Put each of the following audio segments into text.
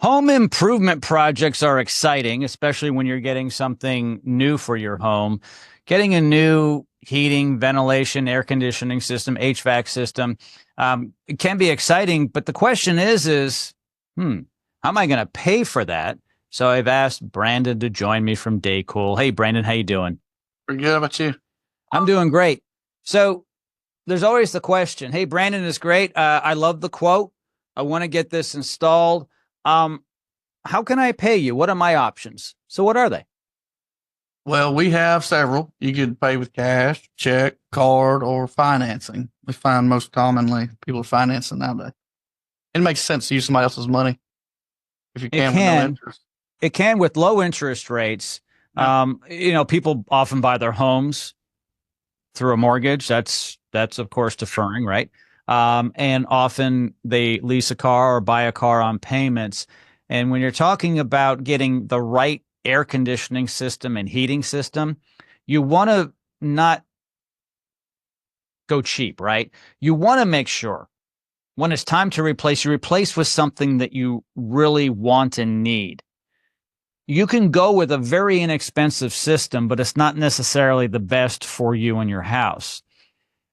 Home improvement projects are exciting, especially when you're getting something new for your home. Getting a new heating, ventilation, air conditioning system, HVAC system, it can be exciting. But the question is, how am I going to pay for that? So I've asked Brandon to join me from Daycool. Hey, Brandon, how you doing? Pretty good. How about you? I'm doing great. So there's always the question. Hey, Brandon is great. I love the quote. I want to get this installed. Um, how can I pay you? What are my options? So what are they? Well, we have several. You could pay with cash, check, card, or financing. We find most commonly people are financing nowadays. It makes sense to use somebody else's money if you It can with no can, interest. it can with low interest rates. Yeah. People often buy their homes through a mortgage. That's of course deferring, right? And often they lease a car or buy a car on payments. And when you're talking about getting the right air conditioning system and heating system, you want to not go cheap, right? You want to make sure when it's time to replace, you replace with something that you really want and need. You can go with a very inexpensive system, but it's not necessarily the best for you and your house.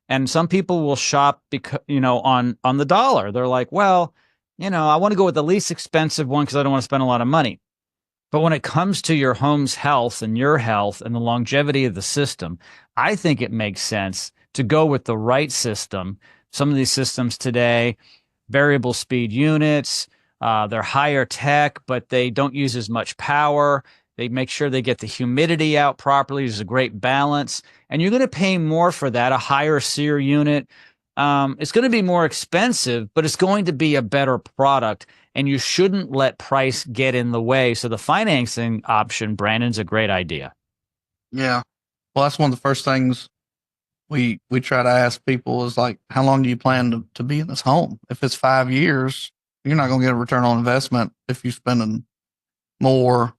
And some people will shop because, on the dollar. They're like, well, I want to go with the least expensive one because I don't want to spend a lot of money. But when it comes to your home's health and your health and the longevity of the system, I think it makes sense to go with the right system. Some of these systems today, variable speed units, they're higher tech, but they don't use as much power. They make sure they get the humidity out properly. There's a great balance. And you're going to pay more for that, a higher SEER unit. It's going to be more expensive, but it's going to be a better product. And you shouldn't let price get in the way. So the financing option, Brandon's a great idea. Yeah. Well, that's one of the first things we try to ask people is like, how long do you plan to be in this home? If it's 5 years, you're not going to get a return on investment if you're spending more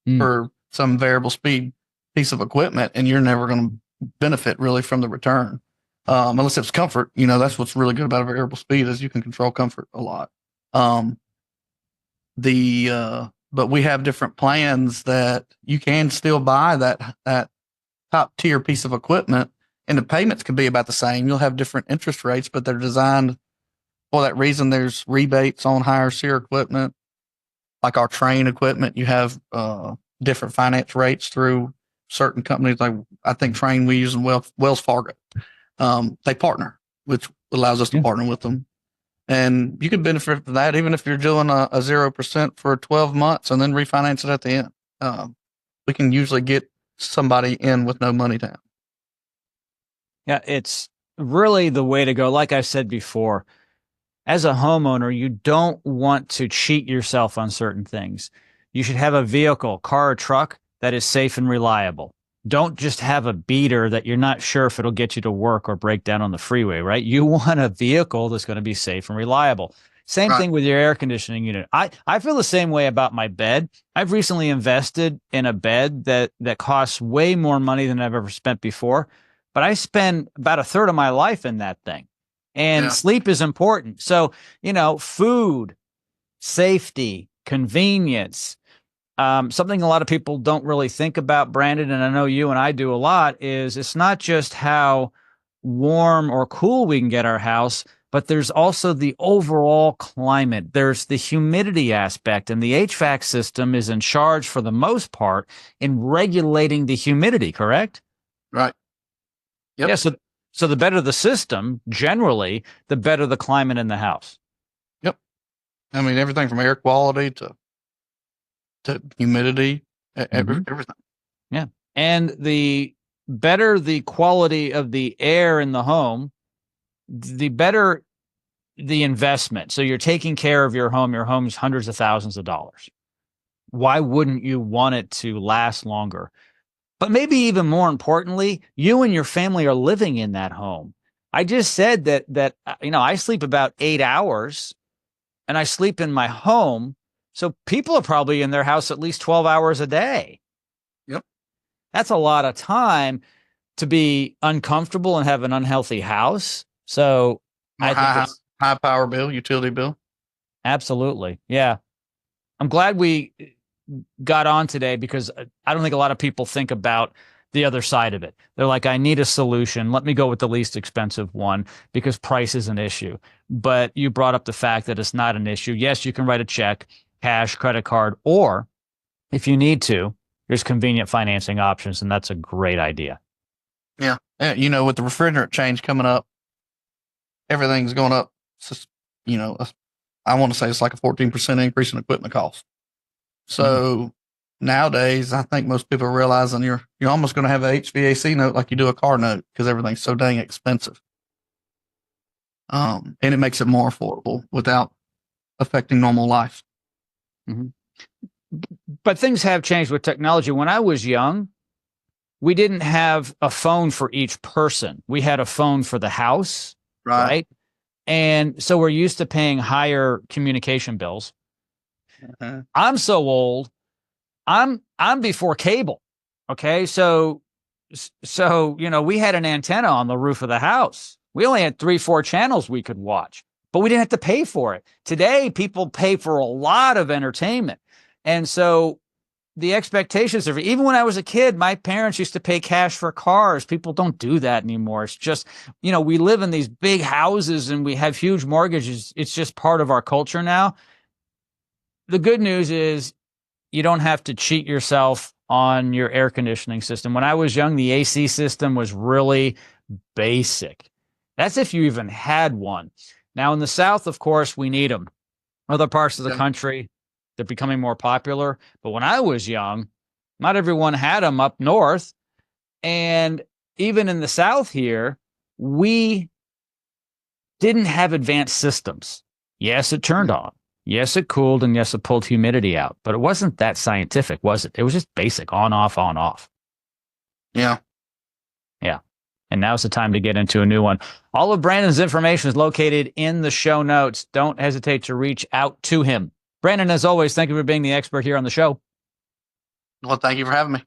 Mm. for some variable speed piece of equipment, and you're never going to benefit really from the return. Unless it's comfort, that's what's really good about a variable speed is you can control comfort a lot. Um, but we have different plans that you can still buy that top tier piece of equipment, and the payments can be about the same. You'll have different interest rates, but they're designed for that reason. There's rebates on higher SEER equipment, like our train equipment. You have different finance rates through certain companies. Like I think Train we use in Wells Fargo. They partner, which allows us to Yeah. partner with them. And you can benefit from that even if you're doing a 0% for 12 months and then refinance it at the end. We can usually get somebody in with no money down. Yeah, it's really the way to go. Like I said before, as a homeowner, you don't want to cheat yourself on certain things. You should have a vehicle, car or truck that is safe and reliable. Don't just have a beater that you're not sure if it'll get you to work or break down on the freeway, right? You want a vehicle that's going to be safe and reliable. Same Right. thing with your air conditioning unit. I feel the same way about my bed. I've recently invested in a bed that costs way more money than I've ever spent before, but I spend about a third of my life in that thing. And Yeah. sleep is important. So, food, safety, convenience, something a lot of people don't really think about, Brandon, and I know you and I do a lot, is it's not just how warm or cool we can get our house, but there's also the overall climate. There's the humidity aspect, and the HVAC system is in charge for the most part in regulating the humidity, correct? Right. Yeah, Yep. so the better the system, generally, the better the climate in the house. Yep. I mean, everything from air quality to humidity, Mhm. everything. Yeah. And the better the quality of the air in the home, the better the investment. So you're taking care of your home. Your home's hundreds of thousands of dollars. Why wouldn't you want it to last longer? But maybe even more importantly, you and your family are living in that home. I just said that I sleep about 8 hours and I sleep in my home. So people are probably in their house at least 12 hours a day. Yep. That's a lot of time to be uncomfortable and have an unhealthy house. So More I think it's high power bill, utility bill. absolutely, yeah. I'm glad we got on today because I don't think a lot of people think about the other side of it. They're like, I need a solution. Let me go with the least expensive one because price is an issue. But you brought up the fact that it's not an issue. Yes, you can write a check, cash, credit card, or if you need to, there's convenient financing options, and that's a great idea. Yeah. You know, with the refrigerant change coming up, everything's going up. You know, I want to say it's like a 14% increase in equipment cost. So nowadays, I think most people are realizing you're almost going to have a HVAC note like you do a car note because everything's so dang expensive. And it makes it more affordable without affecting normal life. Mm-hmm. But things have changed with technology. When I was young, we didn't have a phone for each person. We had a phone for the house, right? And so we're used to paying higher communication bills. Uh-huh. I'm so old. I'm before cable. Okay. So, you know, we had an antenna on the roof of the house. We only had 3-4 channels we could watch, but we didn't have to pay for it. Today, people pay for a lot of entertainment. And so the expectations of, even when I was a kid, my parents used to pay cash for cars. People don't do that anymore. It's just, you know, we live in these big houses and we have huge mortgages. It's just part of our culture now. The good news is you don't have to cheat yourself on your air conditioning system. When I was young, the AC system was really basic. That's if you even had one. Now in the South, of course, we need them. Other parts of the country, they're becoming more popular. But when I was young, not everyone had them up north. And even in the South here, we didn't have advanced systems. Yes, it turned on. Yes, it cooled, and yes, it pulled humidity out. But it wasn't that scientific, was it? It was just basic, on, off, on, off. Yeah. Yeah. And now's the time to get into a new one. All of Brandon's information is located in the show notes. Don't hesitate to reach out to him. Brandon, as always, thank you for being the expert here on the show. Well, thank you for having me.